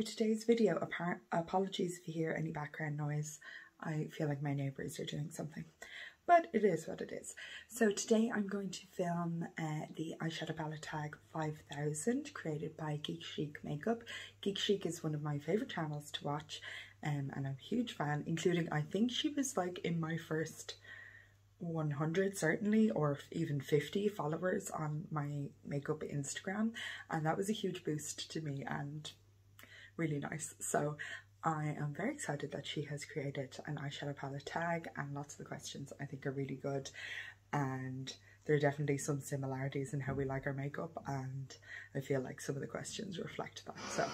today's video. Apologies if you hear any background noise. I feel like my neighbours are doing something, but it is what it is. So today I'm going to film the Eyeshadow Palette Tag 5000 created by Geek Chic Makeup. Geek Chic is one of my favourite channels to watch, and I'm a huge fan, including I think she was like in my first 100 certainly, or even 50 followers on my makeup Instagram, and that was a huge boost to me and really nice. So I am very excited that she has created an eyeshadow palette tag, and lots of the questions I think are really good, and there are definitely some similarities in how we like our makeup, and I feel like some of the questions reflect that. So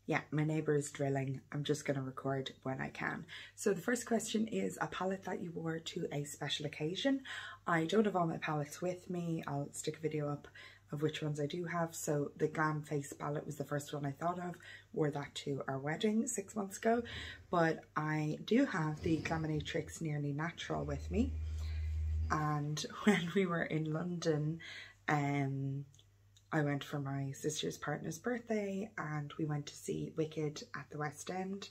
yeah, my neighbour is drilling. I'm just going to record when I can. So the first question is a palette that you wore to a special occasion. I don't have all my palettes with me. I'll stick a video up of which ones I do have. So the Glam Face palette was the first one I thought of. Wore that to our wedding 6 months ago. But I do have the Glaminatrix Nearly Natural with me. And when we were in London, I went for my sister's partner's birthday and we went to see Wicked at the West End,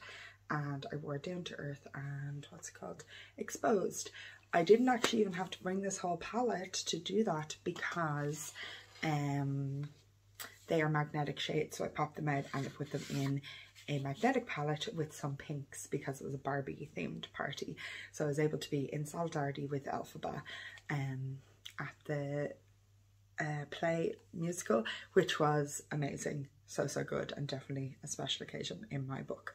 and I wore Down to Earth and what's it called? Exposed. I didn't actually even have to bring this whole palette to do that because they are magnetic shades, so I popped them out and I put them in a magnetic palette with some pinks because it was a Barbie themed party. So I was able to be in solidarity with Elphaba at the play musical, which was amazing. So good, and definitely a special occasion in my book.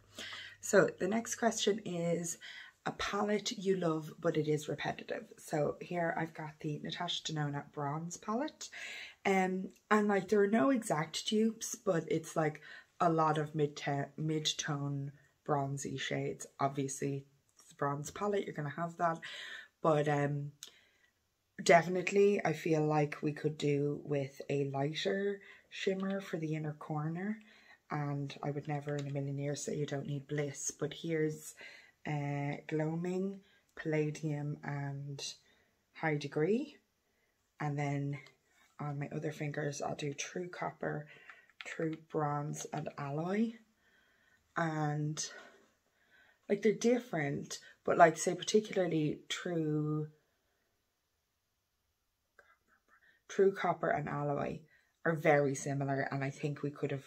So the next question is a palette you love but it is repetitive. So here I've got the Natasha Denona Bronze palette, and like there are no exact dupes, but it's like a lot of mid-tone bronzy shades. Obviously it's the bronze palette, you're gonna have that, but definitely I feel like we could do with a lighter shimmer for the inner corner, and I would never in a million years say you don't need Bliss, but here's Gloaming, Palladium and High Degree, and then on my other fingers I'll do True Copper, True Bronze and Alloy. And like they're different, but like say particularly True Copper and Alloy are very similar, and I think we could have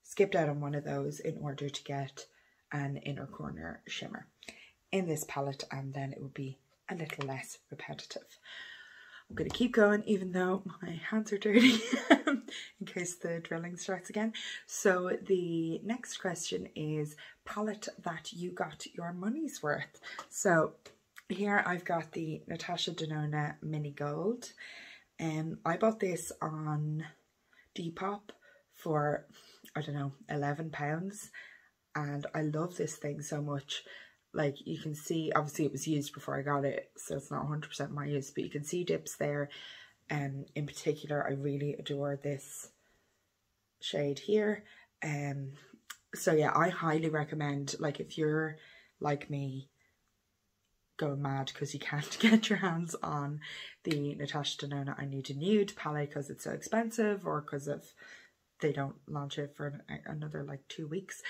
skipped out on one of those in order to get an inner corner shimmer in this palette, and then it would be a little less repetitive. I'm going to keep going even though my hands are dirty in case the drilling starts again. So the next question is palette that you got your money's worth. So here I've got the Natasha Denona Mini Gold. I bought this on Depop for, I don't know, £11, and I love this thing so much. Like you can see, obviously it was used before I got it, so it's not 100% my use, but you can see dips there. In particular, I really adore this shade here. So yeah, I highly recommend, like if you're like me, going mad because you can't get your hands on the Natasha Denona I Need a Nude palette because it's so expensive, or because of they don't launch it for another like 2 weeks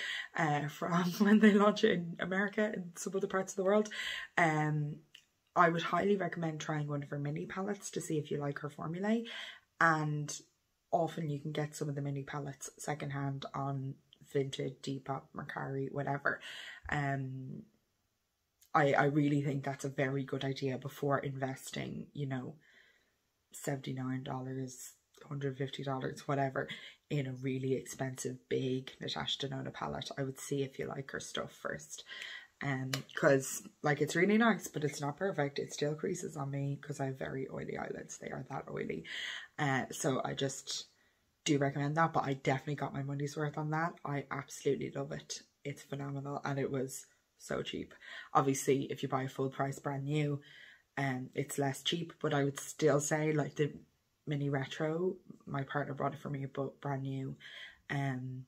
from when they launch it in America and some other parts of the world. I would highly recommend trying one of her mini palettes to see if you like her formulae, and often you can get some of the mini palettes secondhand on Vinted, Depop, Mercari, whatever. I really think that's a very good idea before investing, you know, $79, $150, whatever, in a really expensive, big Natasha Denona palette. I would see if you like her stuff first. Because, like, it's really nice, but it's not perfect. It still creases on me because I have very oily eyelids. They are that oily. So I just do recommend that, but I definitely got my money's worth on that. I absolutely love it. It's phenomenal, and it was so cheap. Obviously if you buy a full price brand new, it's less cheap, but I would still say like the mini retro, my partner bought it for me but brand new, and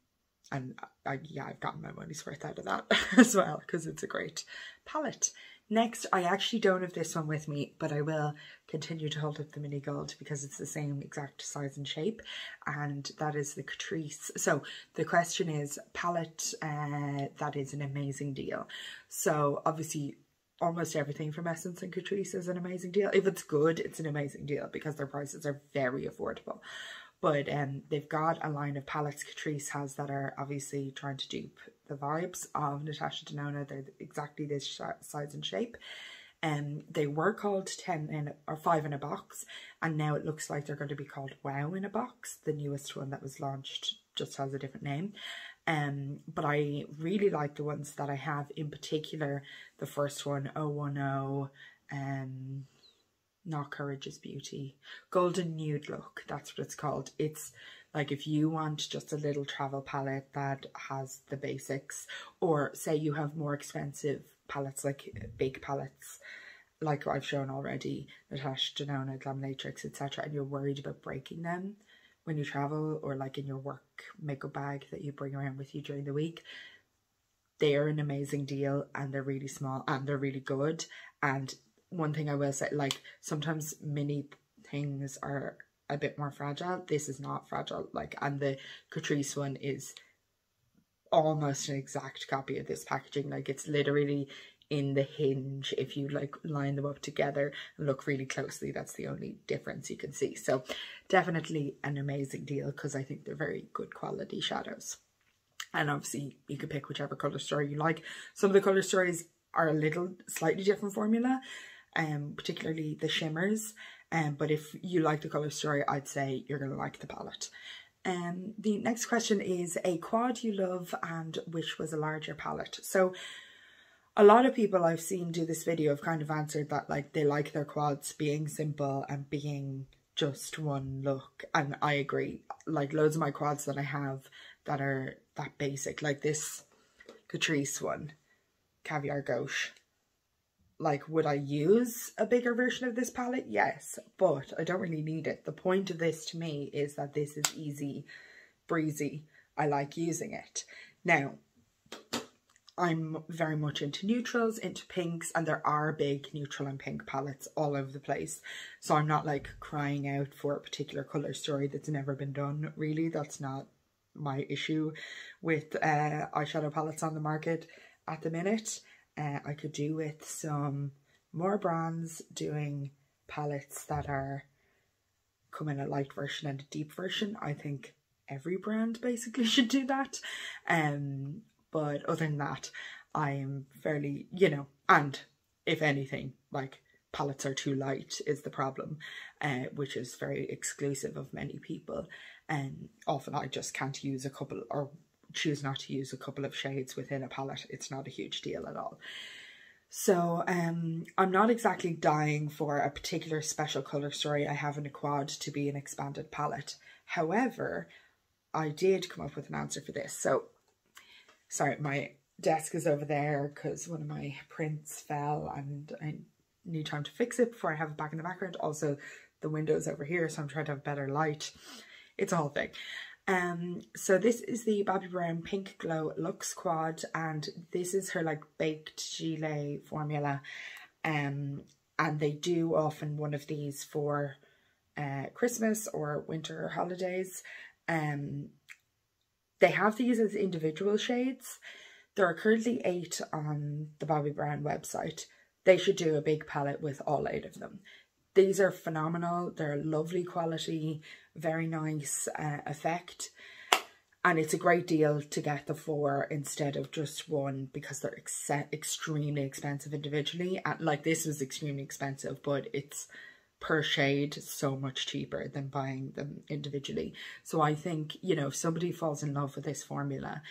yeah, I've gotten my money's worth out of that as well because it's a great palette. Next, I actually don't have this one with me, but I will continue to hold up the mini gold because it's the same exact size and shape, and that is the Catrice. So the question is, palette that is an amazing deal. So obviously almost everything from Essence and Catrice is an amazing deal. If it's good, it's an amazing deal because their prices are very affordable. But they've got a line of palettes Catrice has that are obviously trying to dupe the vibes of Natasha Denona. They're exactly this size and shape. They were called 5 in a box, and now it looks like they're going to be called Wow in a box. The newest one that was launched just has a different name. But I really like the ones that I have, in particular the first one, 010, not Courage is Beauty, Golden Nude Look, that's what it's called. It's like if you want just a little travel palette that has the basics, or say you have more expensive palettes like big palettes like I've shown already, Natasha Denona, Glaminatrix, etc., and you're worried about breaking them when you travel, or like in your work makeup bag that you bring around with you during the week, they're an amazing deal, and they're really small and they're really good. And one thing I will say, like sometimes mini things are a bit more fragile. This is not fragile, like, and the Catrice one is almost an exact copy of this packaging. Like it's literally in the hinge. If you like line them up together and look really closely, that's the only difference you can see. So definitely an amazing deal because I think they're very good quality shadows. And obviously you can pick whichever colour story you like. Some of the colour stories are a little slightly different formula, particularly the shimmers, but if you like the colour story, I'd say you're going to like the palette. The next question is a quad you love and which was a larger palette. So a lot of people I've seen do this video have kind of answered that, like, they like their quads being simple and being just one look, and I agree. Like loads of my quads that I have that are that basic, like this Catrice one, Caviar Gauche. Like, would I use a bigger version of this palette? Yes, but I don't really need it. The point of this to me is that this is easy, breezy. I like using it. Now, I'm very much into neutrals, into pinks, and there are big neutral and pink palettes all over the place. So I'm not like crying out for a particular colour story that's never been done, really. That's not my issue with eyeshadow palettes on the market at the minute. I could do with some more brands doing palettes that are come in a light version and a deep version. I think every brand basically should do that. But other than that, I'm fairly, you know, and if anything, like palettes are too light is the problem, which is very exclusive of many people. And often I just can't use a couple, or choose not to use a couple of shades within a palette. It's not a huge deal at all. So I'm not exactly dying for a particular special colour story I have in a quad to be an expanded palette. However, I did come up with an answer for this. So, sorry, my desk is over there because one of my prints fell and I need time to fix it before I have it back in the background. Also, the window's over here, so I'm trying to have better light. It's a whole thing. So this is the Bobbi Brown Pink Glow Luxe Quad, and this is her like baked gilet formula, and they do often one of these for Christmas or winter holidays. They have these as individual shades. There are currently 8 on the Bobbi Brown website. They should do a big palette with all 8 of them. These are phenomenal. They're lovely quality, very nice effect. And it's a great deal to get the 4 instead of just 1 because they're extremely expensive individually. And like this was extremely expensive, but it's per shade so much cheaper than buying them individually. So I think, you know, if somebody falls in love with this formula,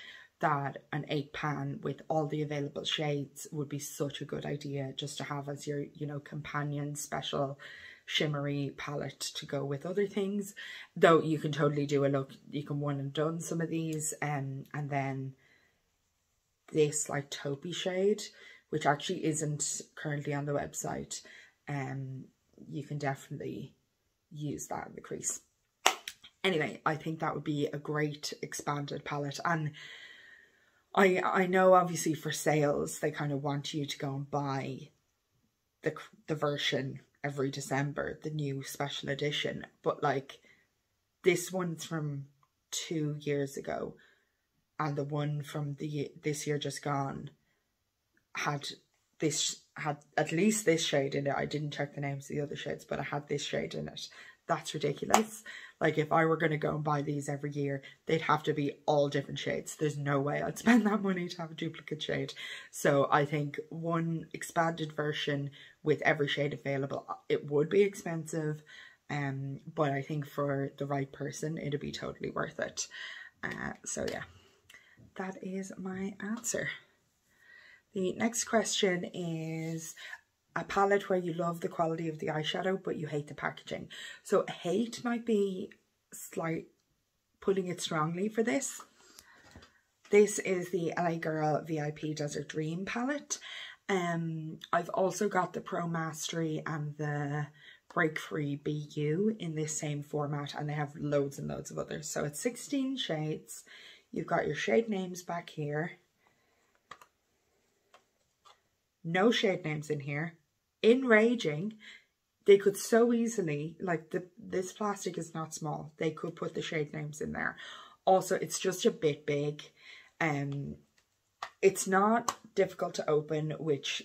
that an 8 pan with all the available shades would be such a good idea just to have as your, you know, companion special shimmery palette to go with other things. Though you can totally do a look, you can one and done some of these, and then this like taupey shade, which actually isn't currently on the website, you can definitely use that in the crease. Anyway, I think that would be a great expanded palette. And I know obviously for sales, they kind of want you to go and buy the version every December, the new special edition, but like this one's from 2 years ago, and the one from this year just gone had at least this shade in it. I didn't check the names of the other shades, but I had this shade in it. That's ridiculous. Like, if I were going to go and buy these every year, they'd have to be all different shades. There's no way I'd spend that money to have a duplicate shade. So I think one expanded version with every shade available, it would be expensive, but I think for the right person, it'd be totally worth it. So yeah, that is my answer. The next question is a palette where you love the quality of the eyeshadow but you hate the packaging. So hate might be putting it strongly for this. This is the LA Girl VIP Desert Dream palette. I've also got the Pro Mastery and the Break Free BU in this same format, and they have loads and loads of others. So it's 16 shades. You've got your shade names back here. No shade names in here. Enraging. They could so easily, like this plastic is not small. They could put the shade names in there. Also, it's just a bit big. It's not difficult to open, which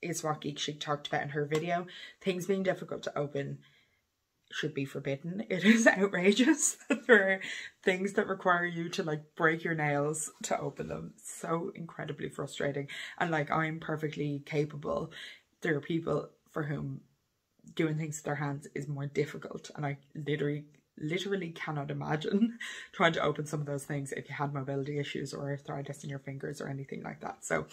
is what Geek Chic talked about in her video. Things being difficult to open should be forbidden. It is outrageous that there are things that require you to like break your nails to open them. So incredibly frustrating. And like, I'm perfectly capable. There are people for whom doing things with their hands is more difficult, and I literally cannot imagine trying to open some of those things if you had mobility issues or arthritis in your fingers or anything like that. So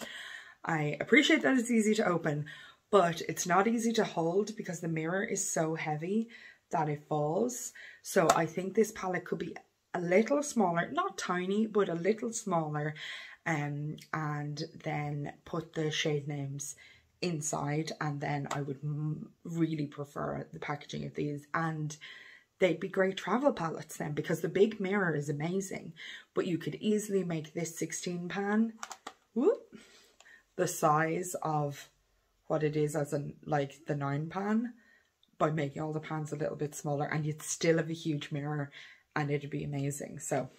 I appreciate that it's easy to open, but it's not easy to hold because the mirror is so heavy that it falls. So I think this palette could be a little smaller, not tiny, but a little smaller, and then put the shade names inside, and then I would really prefer the packaging of these, and they'd be great travel palettes then, because the big mirror is amazing, but you could easily make this 16 pan the size of what it is as in like the 9 pan by making all the pans a little bit smaller, and you'd still have a huge mirror and it'd be amazing. So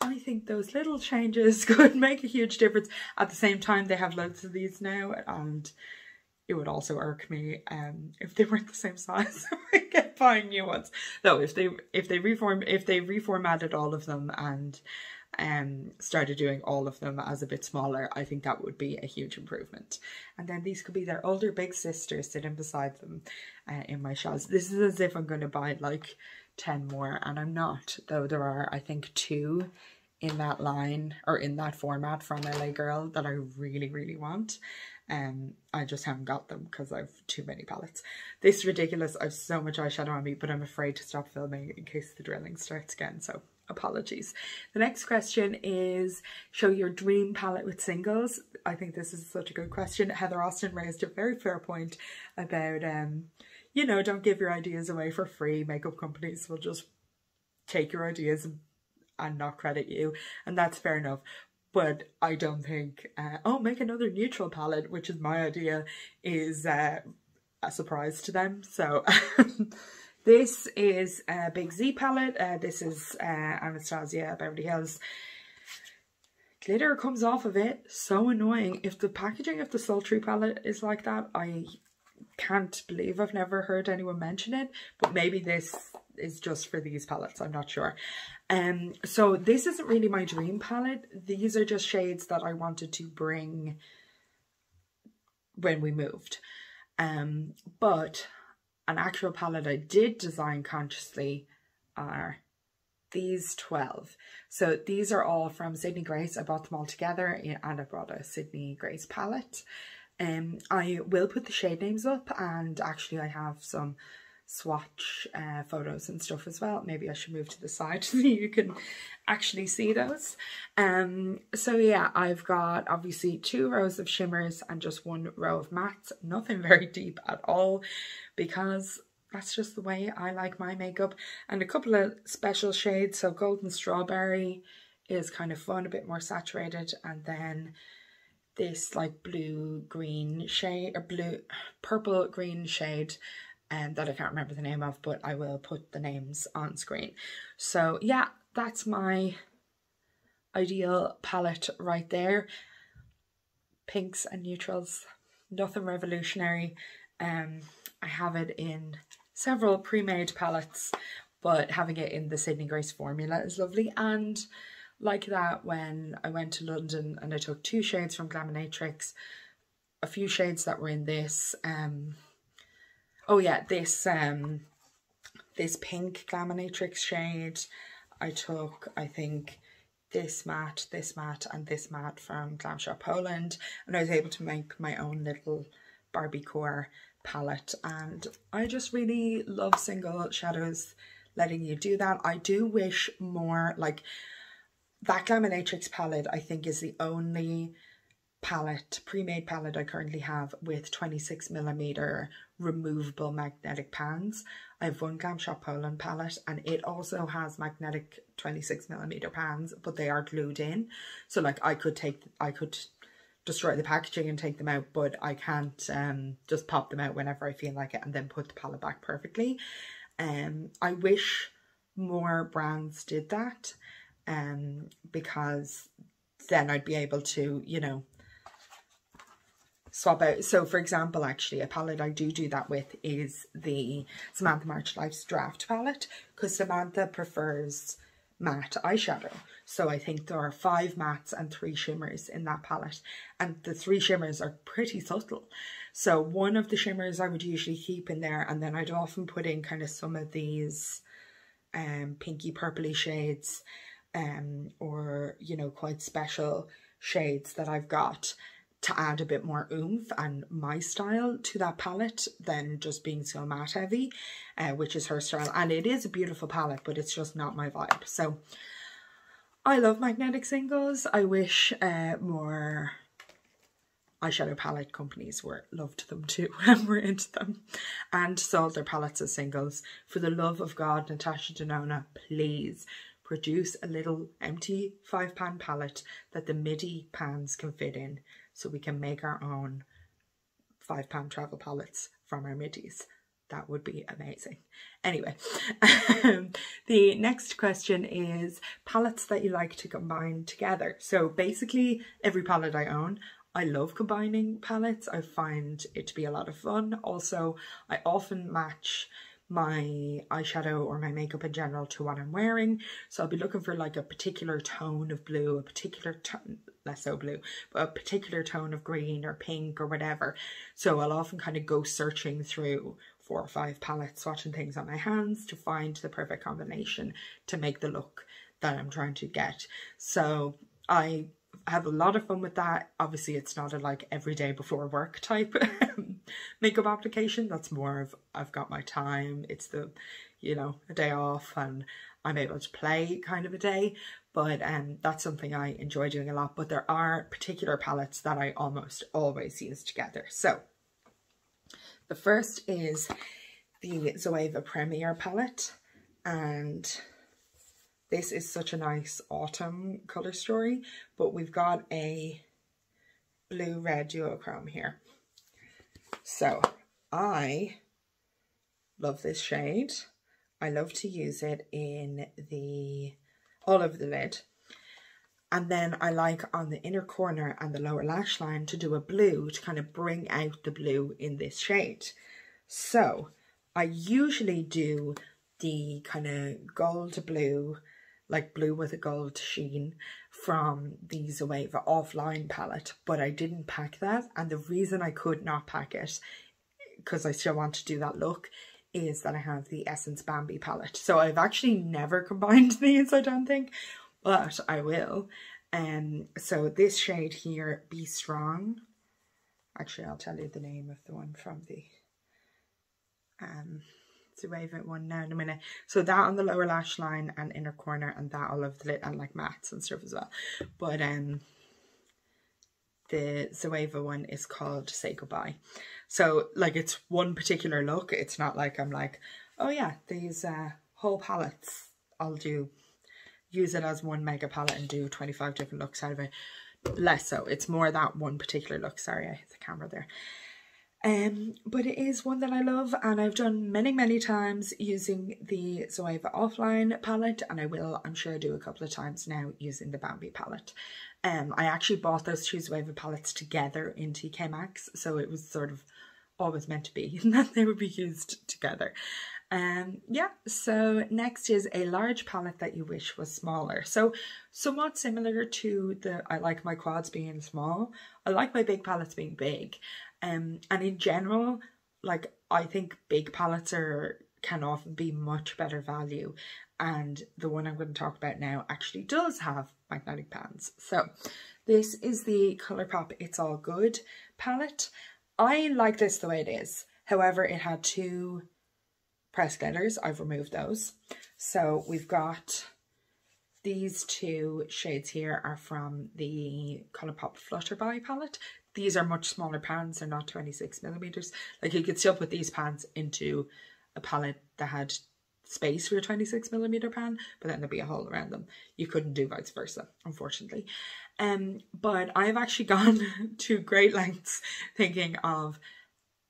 I think those little changes could make a huge difference. At the same time, they have loads of these now, and it would also irk me if they weren't the same size. I get buying new ones. Though if they reformatted all of them and started doing all of them as a bit smaller, I think that would be a huge improvement. And then these could be their older big sisters sitting beside them in my shelves. This is as if I'm going to buy like 10 more, and I'm not, though there are I think 2 in that line or in that format from LA Girl that I really want. I just haven't got them because I've too many palettes. This is ridiculous. I've so much eyeshadow on me, but I'm afraid to stop filming in case the drilling starts again, so apologies. The next question is, show your dream palette with singles. I think this is such a good question. Heather Austin raised a very fair point about you know, don't give your ideas away for free. Makeup companies will just take your ideas and not credit you, and that's fair enough. But I don't think, oh, make another neutral palette, which is my idea, is a surprise to them. So this is a Big Z palette. This is Anastasia Beverly Hills. Glitter comes off of it. So annoying. If the packaging of the Sultry palette is like that, I can't believe I've never heard anyone mention it. But maybe this is just for these palettes. I'm not sure. So this isn't really my dream palette. These are just shades that I wanted to bring when we moved. But an actual palette I did design consciously are these 12. So these are all from Sydney Grace. I bought them all together, and I brought a Sydney Grace palette. I will put the shade names up, and actually I have some swatch photos and stuff as well. Maybe I should move to the side so you can actually see those. So yeah, I've got obviously 2 rows of shimmers and just 1 row of mattes. Nothing very deep at all, because that's just the way I like my makeup. And a couple of special shades. So Golden Strawberry is kind of fun, a bit more saturated, and then this like blue green shade, or blue purple green shade, and that I can't remember the name of, but I will put the names on screen. So yeah, that's my ideal palette right there. Pinks and neutrals, nothing revolutionary. I have it in several pre-made palettes, but having it in the Sydney Grace formula is lovely. And like that, when I went to London and I took 2 shades from Glaminatrix, a few shades that were in this, oh yeah, this pink Glaminatrix shade. I took, I think, this matte, and this matte from Glam Shop Poland, and I was able to make my own little Barbie core palette. And I just really love single shadows, letting you do that. I do wish more, like that Glaminatrix palette I think is the only palette, pre-made palette I currently have with 26mm removable magnetic pans. I have one Glam Shop Poland palette and it also has magnetic 26mm pans, but they are glued in. So like I could destroy the packaging and take them out, but I can't just pop them out whenever I feel like it and then put the palette back perfectly. I wish more brands did that, because then I'd be able to, you know, swap out. So for example, actually a palette I do that with is the Samantha March Life's Draft palette, because Samantha prefers matte eyeshadow. So I think there are 5 mattes and 3 shimmers in that palette, and the 3 shimmers are pretty subtle. So one of the shimmers I would usually keep in there, and then I'd often put in kind of some of these pinky purpley shades, or, you know, quite special shades that I've got to add a bit more oomph and my style to that palette than just being so matte heavy, which is her style. And it is a beautiful palette, but it's just not my vibe. So I love magnetic singles. I wish more eyeshadow palette companies loved them too and were into them and sold their palettes as singles. For the love of God, Natasha Denona, please produce a little empty 5-pan palette that the midi pans can fit in, so we can make our own 5-pan travel palettes from our midis. That would be amazing. Anyway, the next question is palettes that you like to combine together. So basically every palette I own, I love combining palettes. I find it to be a lot of fun. Also, I often match my eyeshadow or my makeup in general to what I'm wearing. So I'll be looking for like a particular tone of blue, a particular tone, less so blue, but a particular tone of green or pink or whatever. So I'll often kind of go searching through 4 or 5 palettes, swatching things on my hands to find the perfect combination to make the look that I'm trying to get. So I have a lot of fun with that. Obviously it's not a like everyday before work type makeup application. That's more of I've got my time, it's the, you know, a day off and I'm able to play kind of a day. But that's something I enjoy doing a lot. But there are particular palettes that I almost always use together. So the first is the Zoeva Premier palette, and this is such a nice autumn colour story, but we've got a blue-red duochrome here. So I love this shade. I love to use it in all over the lid. And then I like on the inner corner and the lower lash line to do a blue to kind of bring out the blue in this shade. So I usually do the kind of gold blue, like blue with a gold sheen from the Zoeva Offline palette, but I didn't pack that. And the reason I could not pack it, because I still want to do that look, is that I have the Essence Bambi palette. So I've actually never combined these, I don't think, but I will. So this shade here, Be Strong. Actually, I'll tell you the name of the one from the Zoeva one now in a minute. So that on the lower lash line and inner corner, and that all over the lid, and like mattes and stuff as well. But the Zoeva one is called Say Goodbye. So like it's one particular look. It's not like I'm like, oh yeah, these whole palettes I'll use it as one mega palette and do 25 different looks out of it. less so. It's more that one particular look. Sorry, I hit the camera there. But it is one that I love, and I've done many times using the Zoeva Offline palette, and I will, I'm sure, do a couple of times now using the Bambi palette. I actually bought those two Zoeva palettes together in TK Maxx, so it was sort of always meant to be that they would be used together. Yeah, so next is a large palette that you wish was smaller. So somewhat similar to the, I like my quads being small, I like my big palettes being big. And in general, like, I think big palettes can often be much better value, and the one I'm going to talk about now actually does have magnetic pans. So this is the Colourpop It's All Good palette. I like this the way it is. However, it had two press glitters. I've removed those. So we've got these two shades here are from the Colourpop Flutterby palette. These are much smaller pans, they're not 26mm. Like, you could still put these pans into a palette that had space for a 26mm pan, but then there'd be a hole around them. You couldn't do vice versa, unfortunately. But I've actually gone to great lengths thinking of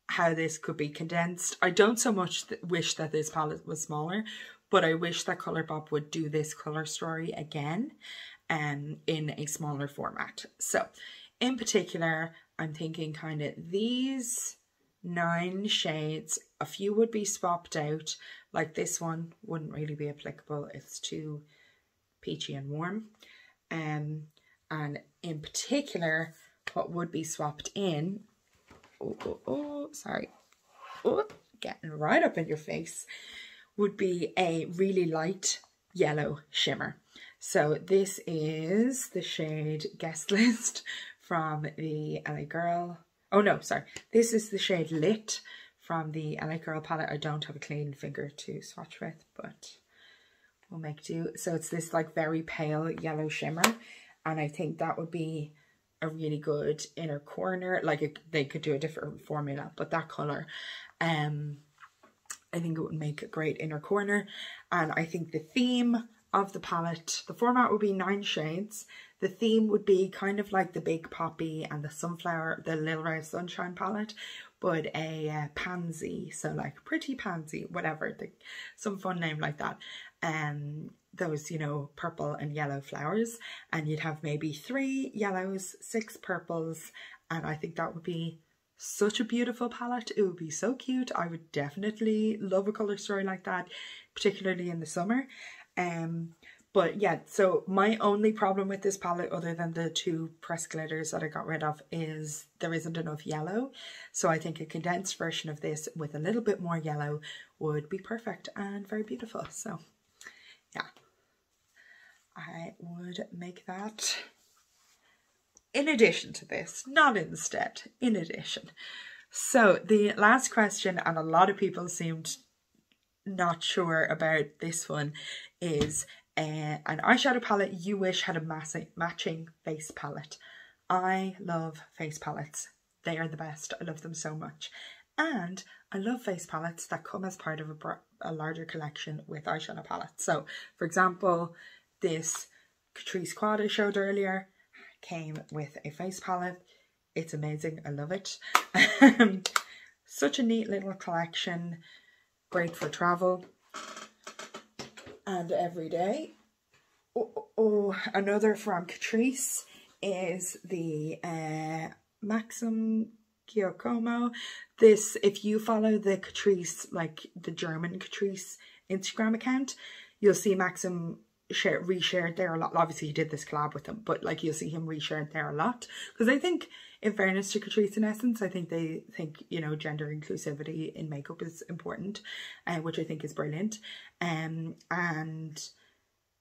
how this could be condensed. I don't so much wish that this palette was smaller, but I wish that Colourpop would do this colour story again in a smaller format. So in particular, I'm thinking kind of these 9 shades, a few would be swapped out, like this one wouldn't really be applicable, it's too peachy and warm. And in particular, what would be swapped in, sorry, getting right up in your face, would be a really light yellow shimmer. So this is the shade Guest List from the LA Girl. Oh no, sorry. This is the shade Lit from the LA Girl palette. I don't have a clean finger to swatch with, but we'll make do. So it's this like very pale yellow shimmer, and I think that would be a really good inner corner. Like, they could do a different formula, but that colour, I think it would make a great inner corner. And I think the theme of the palette, the format would be 9 shades. The theme would be kind of like the Big Poppy and the Sunflower, the Little Ray of Sunshine palette, but a pansy, so like Pretty Pansy, whatever, some fun name like that. Those, you know, purple and yellow flowers, and you'd have maybe 3 yellows, 6 purples, and I think that would be such a beautiful palette. It would be so cute. I would definitely love a colour story like that, particularly in the summer. But yeah, so my only problem with this palette, other than the 2 press glitters that I got rid of, is there isn't enough yellow. So I think a condensed version of this with a little bit more yellow would be perfect and very beautiful. So yeah, I would make that in addition to this, not instead, in addition. So the last question, and a lot of people seemed not sure about this one, is an eyeshadow palette you wish had a matching face palette. I love face palettes. They are the best. I love them so much. And I love face palettes that come as part of a larger collection with eyeshadow palettes. So, for example, this Catrice quad I showed earlier came with a face palette. It's amazing. I love it. Such a neat little collection. Great for travel and every day. Another from Catrice is the Maxim Giacomo. This, if you follow the Catrice, like the German Catrice Instagram account, you'll see Maxim reshared there a lot. Obviously he did this collab with them, but like you'll see him reshared there a lot, because I think, in fairness to Catrice and Essence, I think they think, you know, gender inclusivity in makeup is important, which I think is brilliant. And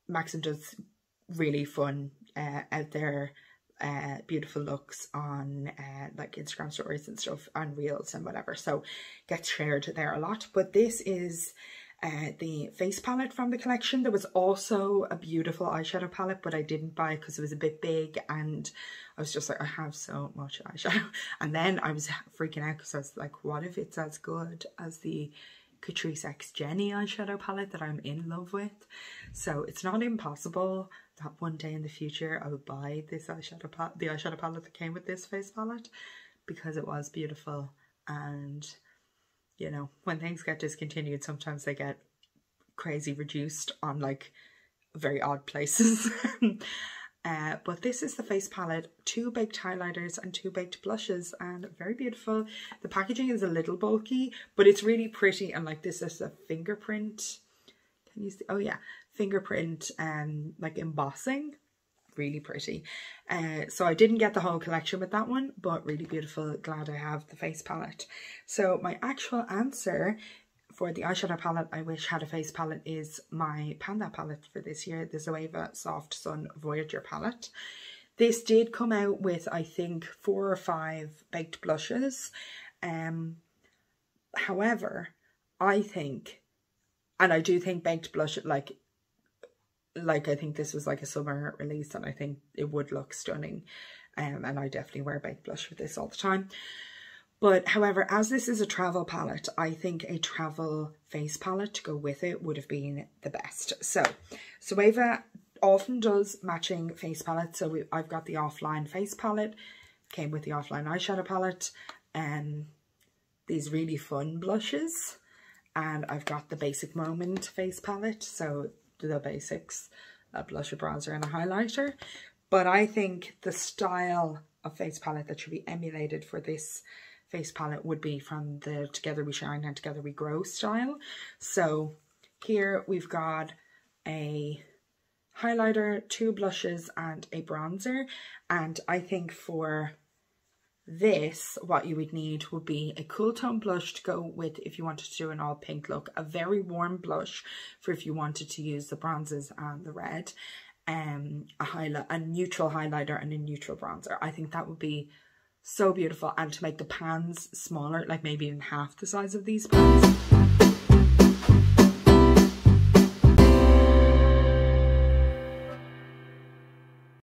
Maxim does really fun out there beautiful looks on like Instagram stories and stuff, and reels and whatever, so gets shared there a lot. But this is the face palette from the collection. There was also a beautiful eyeshadow palette, but I didn't buy it because it was a bit big, and I was just like, I have so much eyeshadow. And then I was freaking out because I was like, what if it's as good as the Catrice X Jenny eyeshadow palette that I'm in love with. So it's not impossible that one day in the future I will buy this eyeshadow palette, the eyeshadow palette that came with this face palette, because it was beautiful. And you know, when things get discontinued, sometimes they get crazy reduced on like very odd places. But this is the face palette, 2 baked highlighters and 2 baked blushes, and very beautiful. The packaging is a little bulky, but it's really pretty, and like this is a fingerprint. Can you see? Oh yeah, fingerprint and like embossing. Really pretty. So I didn't get the whole collection with that one, but really beautiful. Glad I have the face palette. So my actual answer for the eyeshadow palette I wish had a face palette is my Panda palette for this year, the Zoeva Soft Sun Voyager palette. This did come out with, I think, 4 or 5 baked blushes. However, I think, and I do think baked blush, like I think this was like a summer release, and I think it would look stunning. And I definitely wear baked blush with this all the time. But however, as this is a travel palette, I think a travel face palette to go with it would have been the best. So Zoeva often does matching face palettes. So I've got the offline face palette, came with the offline eyeshadow palette, and these really fun blushes. And I've got the Basic Moment face palette, so the basics, a blush, a bronzer and a highlighter. But I think the style of face palette that should be emulated for this face palette would be from the Together We Shine and Together We Grow style. So here we've got a highlighter, 2 blushes and a bronzer. And I think for this, what you would need would be a cool tone blush to go with if you wanted to do an all pink look, a very warm blush for if you wanted to use the bronzes and the red, a neutral highlighter and a neutral bronzer. I think that would be so beautiful, and to make the pans smaller, like maybe even half the size of these pans.